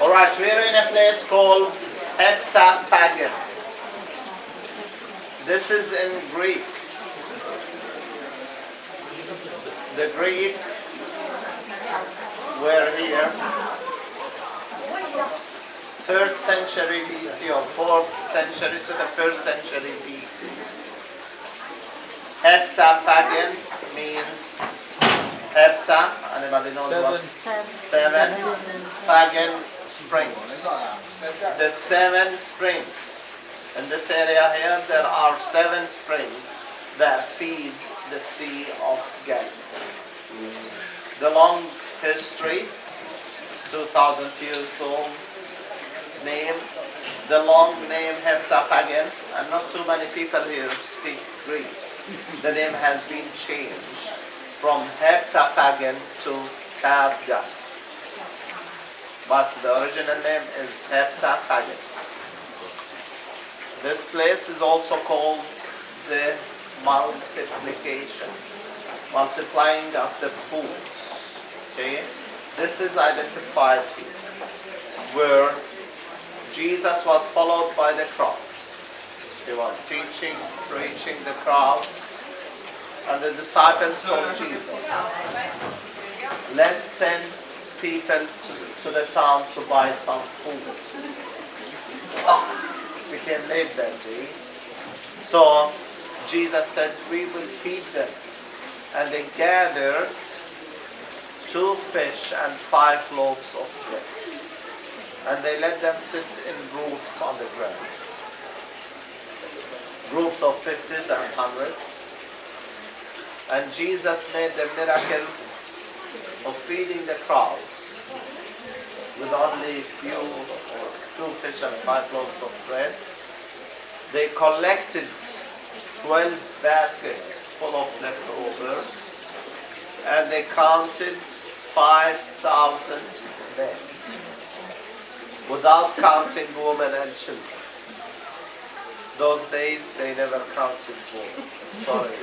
All right, we're in a place called Heptapagan. This is in Greek. The Greek were here 3rd century BC or 4th century to the 1st century BC. Heptapagan means hepta, anybody knows what? Seven. Pagan springs. The 7 springs. In this area here, there are 7 springs that feed the Sea of Galilee. The long history, it's 2,000 years old. Name, the long name Heptapagan, and not too many people here speak Greek. The name has been changed from Heptapagan to Tabga. But the original name is Heptapagan. This place is also called the multiplication, multiplying of the foods. Okay? This is identified here, where Jesus was followed by the crowds. He was teaching, preaching the crowds, and the disciples told Jesus, let's send people to the town to buy some food. It became late that day. So Jesus said, we will feed them. And they gathered 2 fish and 5 loaves of bread. And they let them sit in groups on the grass. Groups of 50s and 100s. And Jesus made the miracle of feeding the crowds with only few or 2 fish and 5 loaves of bread. They collected 12 baskets full of leftovers, and they counted 5,000 men, without counting women and children. Those days they never counted women. Sorry.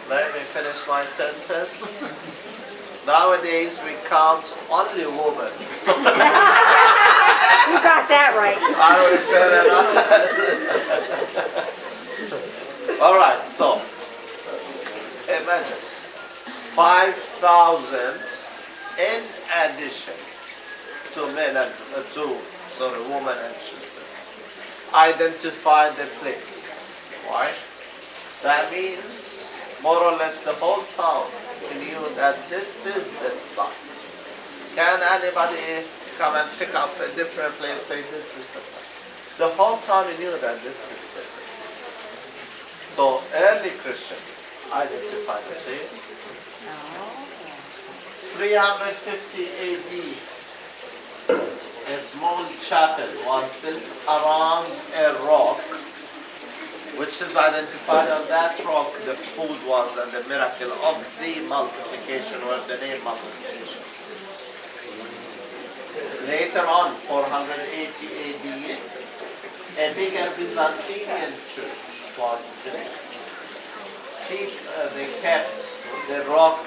Let me finish my sentence. Nowadays we count only women. You got that right. Are we fair enough? All right, so imagine 5,000 in addition to women and children. Identify the place. Why? That means more or less the whole town knew that this is the site. Can anybody come and pick up a different place, say this is the site? The whole town knew that this is the place. So early Christians identified the place. 350 AD, a small chapel was built around a rock, which is identified on that rock the food was, and the miracle of the multiplication, or the name multiplication. Later on, 480 AD, a bigger Byzantine church was built. They kept the rock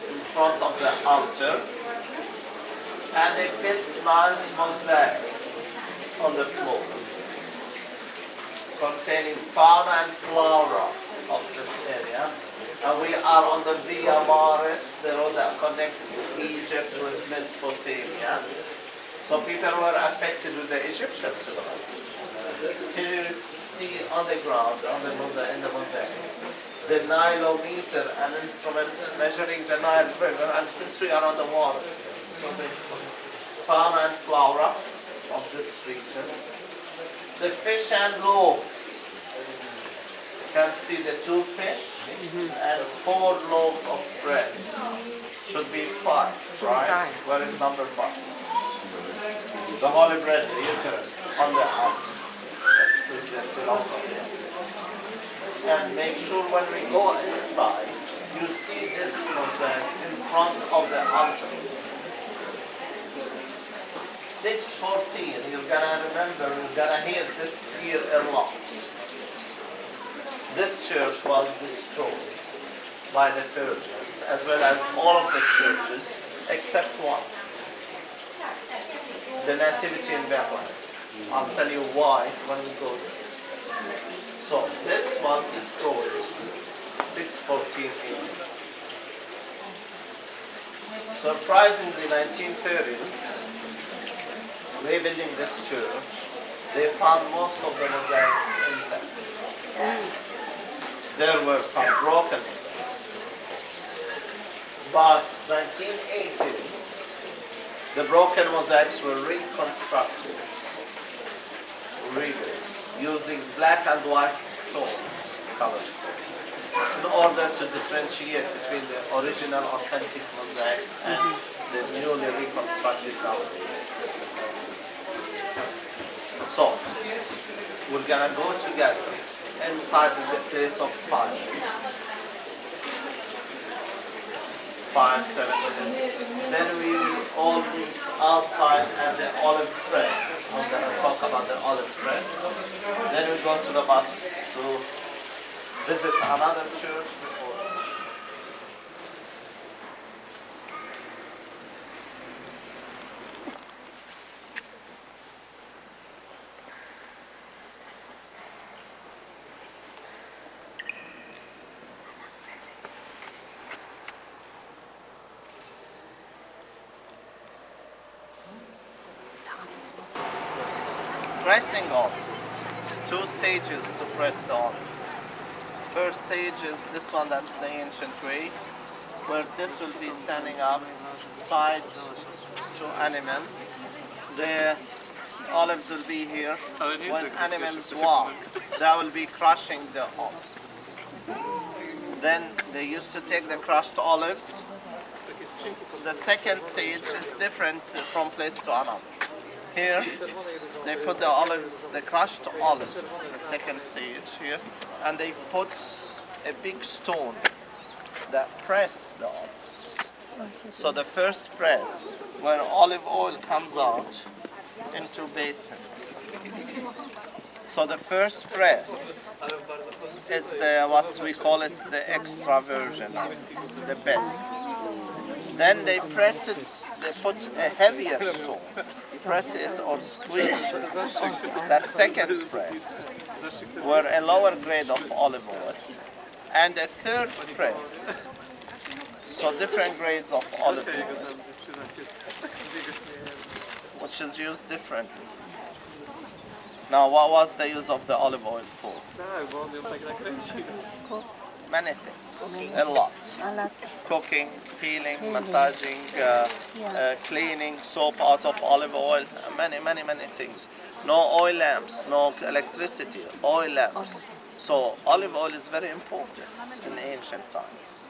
in front of the altar, and they built nice mosaics on the floor containing fauna and flora of this area. And we are on the Via Maris, the road that connects Egypt with Mesopotamia. So people were affected with the Egyptian civilization. Here you see on the ground, in the mosaic, the Nilometer, an instrument measuring the Nile River, and since we are on the water, so basically, fauna and flora of this region. The fish and loaves. You can see the 2 fish and 4 loaves of bread. Should be 5, right? Where is number 5? The holy bread, the Eucharist, on the altar. This is the philosophy. And make sure when we go inside, you see this mosaic in front of the altar. 614, you're gonna remember, you're gonna hear this here a lot. This church was destroyed by the Persians, as well as all of the churches, except one, the Nativity in Bethlehem. I'll tell you why when we go there. So this was destroyed 614 AD. Surprisingly, 1930s, rebuilding this church, they found most of the mosaics intact. There were some broken mosaics. But 1980s, the broken mosaics were reconstructed, rebuilt, using black and white stones, color stones, in order to differentiate between the original authentic mosaic and the newly reconstructed nowadays. So, we're gonna go together. Inside is a place of silence. 5-7 minutes. Then we all meet outside at the olive press. I'm gonna talk about the olive press. Then we go to the bus to visit another church before. Pressing olives. 2 stages to press the olives. First stage is this one, that's the ancient way, where this will be standing up, tied to animals. The olives will be here. When animals walk, they will be crushing the olives. Then they used to take the crushed olives. The second stage is different from place to another. Here, they put the olives, the crushed olives, the second stage here, and they put a big stone that press the olives. So the first press, where olive oil comes out into basins. So the first press is what we call it, the extra version, the best. Then they press it, they put a heavier stone, press it or squeeze it. That second press, were a lower grade of olive oil. And a third press, so different grades of olive oil, which is used differently. Now, what was the use of the olive oil for? Many things, a lot. Cooking, peeling, massaging, cleaning, soap out of olive oil, many things. No oil lamps, no electricity, oil lamps. So olive oil is very important in ancient times.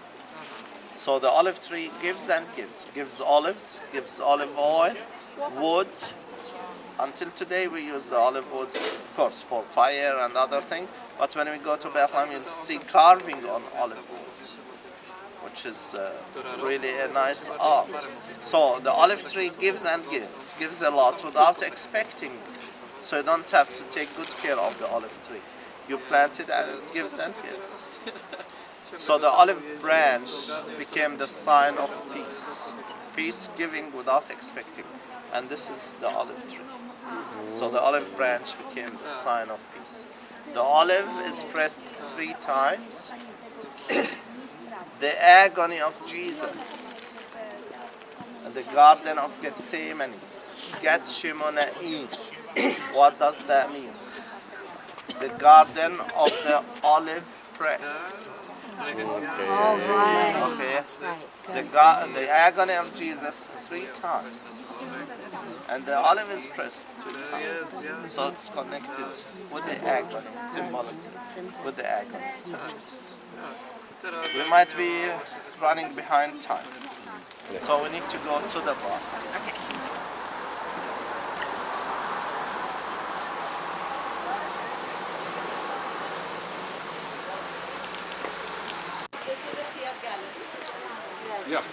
So the olive tree gives and gives olives, gives olive oil, wood. Until today we use the olive wood, of course, for fire and other things. But when we go to Bethlehem, you'll see carving on olive wood, which is really a nice art. So the olive tree gives and gives a lot without expecting. So you don't have to take good care of the olive tree. You plant it and it gives and gives. So the olive branch became the sign of peace. Peace giving without expecting. And this is the olive tree. So the olive branch became the sign of peace. The olive is pressed 3 times. The agony of Jesus in the Garden of Gethsemane. Gethsemane. What does that mean? The Garden of the Olive Press. Okay. The agony of Jesus 3 times. And the olive is pressed 3 times. So it's connected with the agony, symbolically, with the agony of Jesus. We might be running behind time. So we need to go to the bus. This is the Sea of Galilee. Yeah.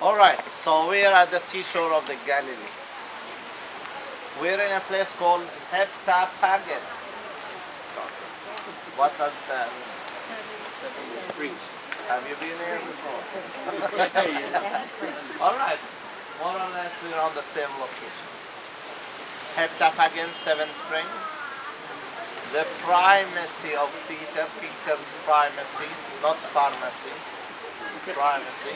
All right, so we are at the seashore of the Galilee. We're in a place called Heptaphagen. What does that mean? Streets. Have you been here before? All right. More or less we're on the same location. Heptapagan, Seven Springs. The primacy of Peter, Peter's primacy, not pharmacy, primacy.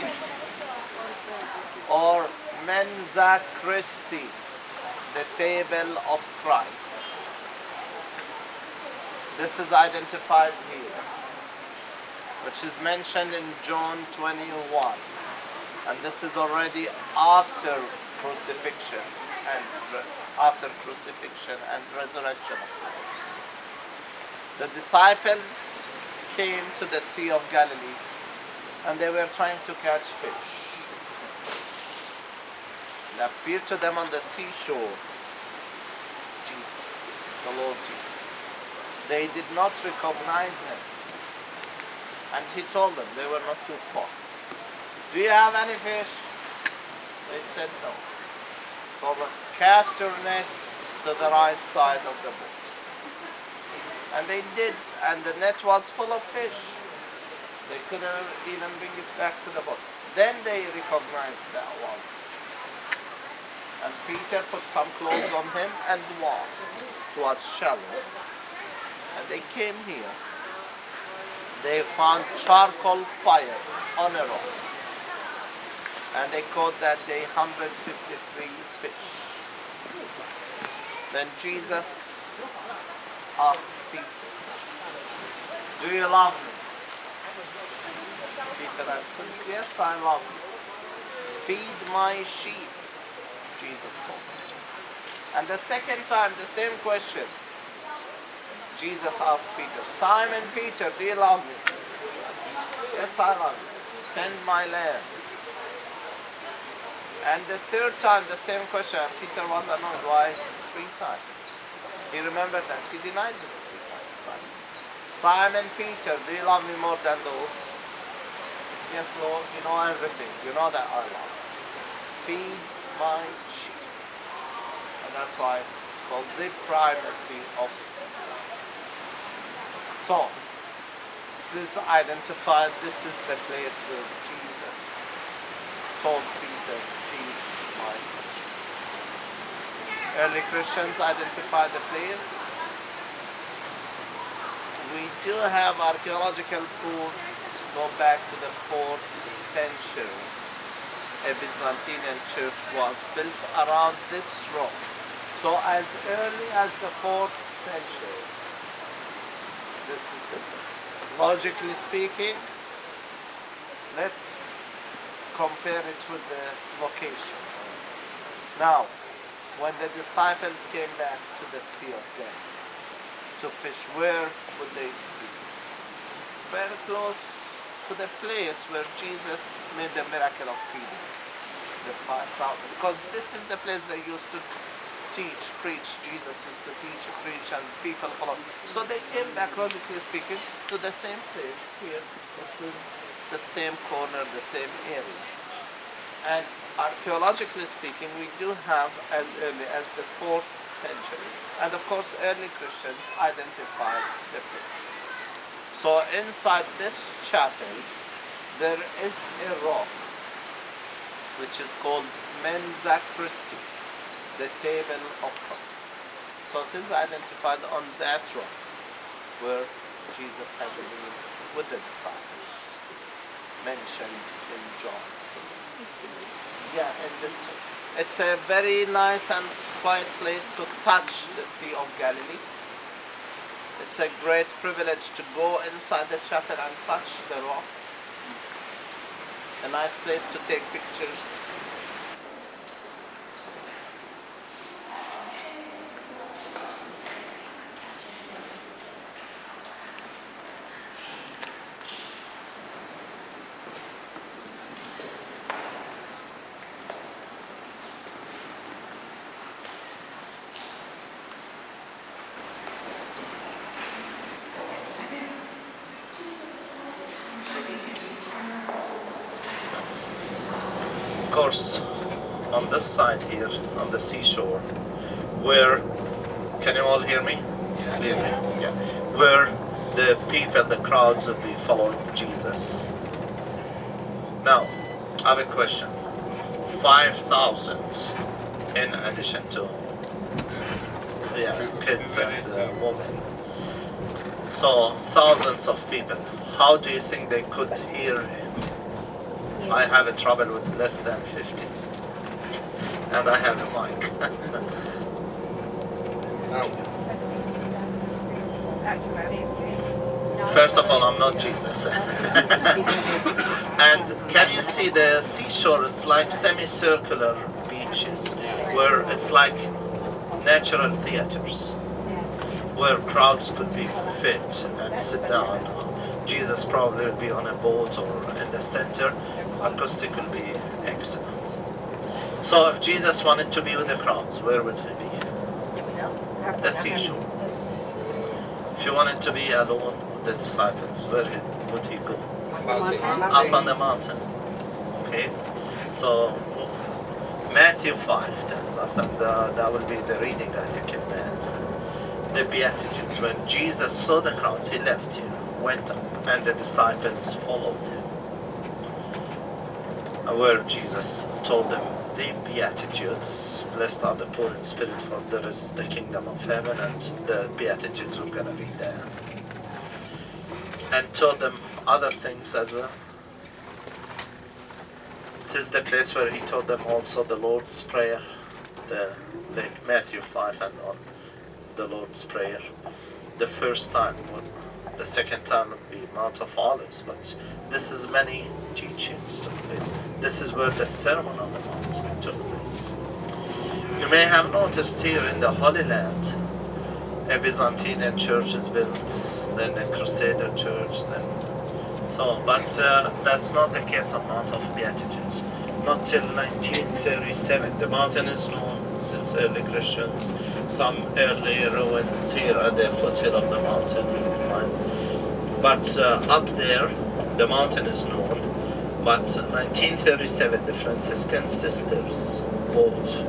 Or Mensa Christi, the table of Christ. This is identified here, which is mentioned in John 21. And this is already after crucifixion and resurrection of the Lord. The disciples came to the Sea of Galilee and they were trying to catch fish. It appeared to them on the seashore Jesus, the Lord Jesus. They did not recognize him. And he told them they were not too far. Do you have any fish? They said no. Told them, cast your nets to the right side of the boat. And they did, and the net was full of fish. They couldn't even bring it back to the boat. Then they recognized that was Jesus. And Peter put some clothes on him and walked. It was shallow. And they came here. They found charcoal fire on a rock. And they caught that day 153 fish. Then Jesus asked Peter, do you love me? Peter answered, yes, I love you. Feed my sheep, Jesus told him. And the second time, the same question. Jesus asked Peter, Simon Peter, do you love me? Yes, I love you. Tend my lambs. And the third time, the same question, Peter was annoyed. Why? 3 times. He remembered that. He denied it 3 times. Right? Simon Peter, do you love me more than those? Yes, Lord, you know everything. You know that I love you. Feed my sheep. And that's why it's called the primacy of Peter. So, it is identified, this is the place where Jesus told Peter, feed my sheep. Early Christians identified the place. We do have archaeological proofs, go back to the 4th century. A Byzantine church was built around this rock. So as early as the 4th century, this is the place. Logically speaking, let's compare it with the location. Now, when the disciples came back to the Sea of Galilee to fish, where would they be? Very close to the place where Jesus made the miracle of feeding the 5,000. Because this is the place they used to teach, preach. Jesus used to teach, preach, and people followed. So they came back, logically speaking, to the same place here. This is the same corner, the same area. And archaeologically speaking, we do have as early as the 4th century. And of course, early Christians identified the place. So inside this chapel, there is a rock, which is called Mensa Christi, the table of Christ. So it is identified on that rock where Jesus had been with the disciples, mentioned in John. Yeah, in this chapel. It's a very nice and quiet place to touch the Sea of Galilee. It's a great privilege to go inside the chapel and touch the rock. A nice place to take pictures. Of course, on this side here, on the seashore, where, can you all hear me? Clearly, yeah. Where the people, the crowds will be following Jesus. Now, I have a question. 5,000 in addition to kids and women. So thousands of people. How do you think they could hear him? I have a trouble with less than 50. And I have a mic. First of all, I'm not Jesus. And can you see the seashore? It's like semicircular beaches where it's like natural theaters where crowds could be fit and sit down. Jesus probably will be on a boat or in the center. Acoustic will be excellent. So if Jesus wanted to be with the crowds, where would he be? The seashore. If he wanted to be alone with the disciples, where would he go? Up on the mountain. Okay? So Matthew 5 tells us, and that will be the reading I think in Mass. The Beatitudes. When Jesus saw the crowds, he left here, went up, and the disciples followed him. Where Jesus told them the Beatitudes, blessed are the poor in spirit, for there is the kingdom of heaven, and the Beatitudes we're going to read there. And told them other things as well. It is the place where he told them also the Lord's Prayer, like Matthew 5 and on, the Lord's Prayer. The first time, the second time would be Mount of Olives, but this is many teachings took place. This is where the Sermon on the Mount took place. You may have noticed here in the Holy Land, a Byzantine church is built, then a Crusader church, then but that's not the case on Mount of Beatitudes. Not till 1937. The mountain is known since early Christians. Some early ruins here at the foothill of the mountain you will find. But up there, the mountain is known. But 1937, the Franciscan sisters bought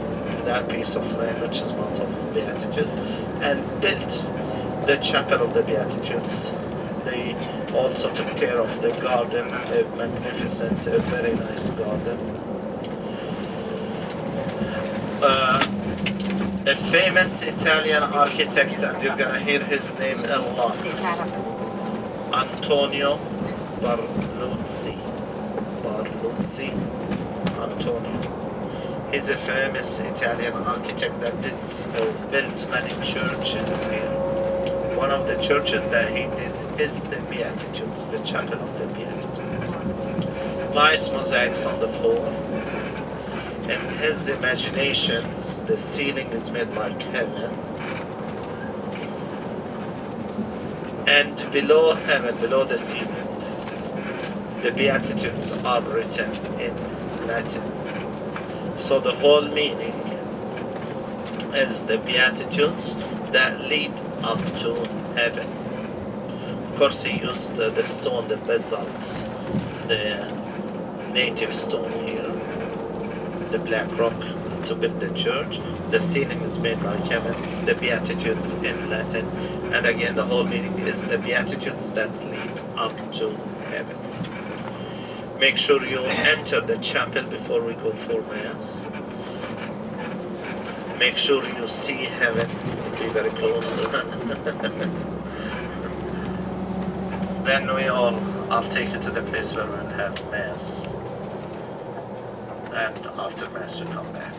that piece of land, which is Mount of Beatitudes, and built the Chapel of the Beatitudes. They also took care of the garden, a magnificent, a very nice garden. A famous Italian architect, and you're gonna hear his name a lot, Antonio Barluzzi. Antonio. He's a famous Italian architect that built many churches here. One of the churches that he did is the Beatitudes, the Chapel of the Beatitudes. Nice mosaics on the floor. In his imaginations, the ceiling is made like heaven. And below heaven, below the ceiling, the Beatitudes are written in Latin. So the whole meaning is the Beatitudes that lead up to heaven. Of course, he used the stone, the basalt, the native stone here, the black rock, to build the church. The ceiling is made like heaven, the Beatitudes in Latin, and again the whole meaning is the Beatitudes that lead up to heaven. Make sure you enter the chapel before we go for Mass. Make sure you see heaven, be very close to it. Then I'll take you to the place where we'll have Mass. And after Mass we come back.